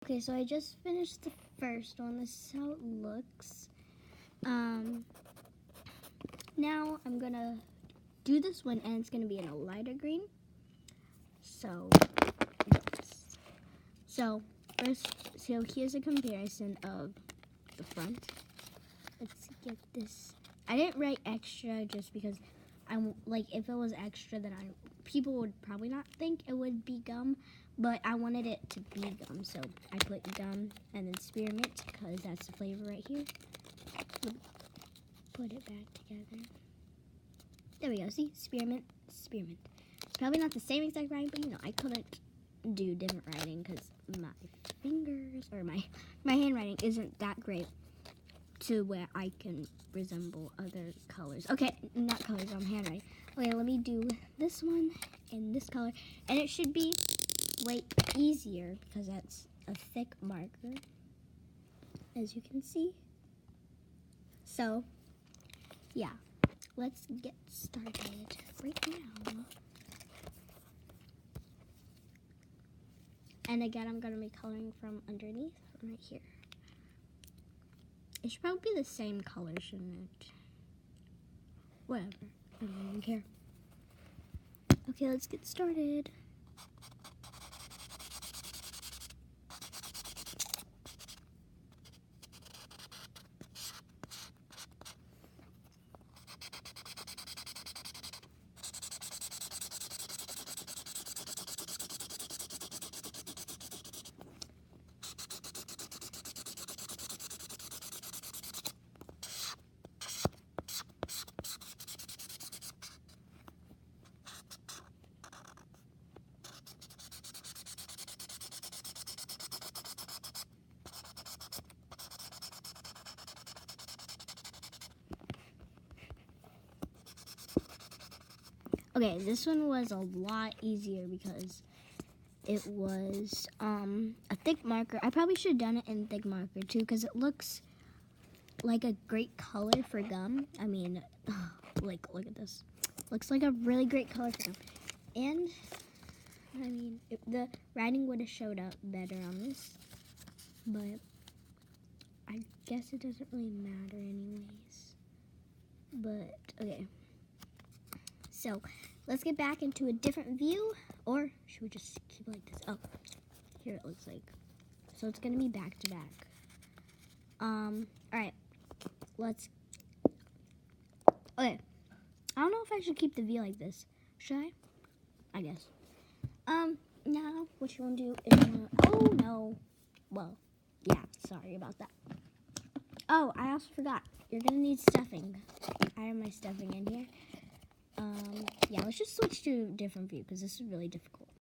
Okay, so I just finished the first one. This is how it looks. Now I'm gonna do this one, and it's gonna be in a lighter green. So, yes. So here's a comparison of the front. Let's get this. I didn't write extra just because if it was extra, then people would probably not think it would be gum, but I wanted it to be gum, so I put gum and then spearmint because that's the flavor right here. Put it back together. There we go. See, spearmint. It's probably not the same exact writing, but I couldn't do different writing because my fingers or my handwriting isn't that great to where I can resemble other colors. Okay, not colors, handwriting. Okay, let me do this one in this color. And it should be way easier because that's a thick marker, as you can see. So, yeah, let's get started right now. And again, I'm going to be coloring from underneath, right here. It should probably be the same color, shouldn't it? Whatever. I don't even care. Okay, let's get started. Okay, this one was a lot easier because it was a thick marker. I probably should have done it in thick marker too because it looks like a great color for gum. I mean, look at this. Looks like a really great color for gum. And, I mean, the writing would have showed up better on this. But I guess it doesn't really matter anyways. But, okay. So, let's get back into a different view, or should we just keep it like this? Oh, here it looks like. So it's gonna be back to back. Alright, okay. I don't know if I should keep the view like this. Should I? I guess. Now, what you wanna do is oh no. Well, yeah, sorry about that. Oh, I also forgot. You're gonna need stuffing. I have my stuffing in here. Yeah, let's just switch to a different view because this is really difficult.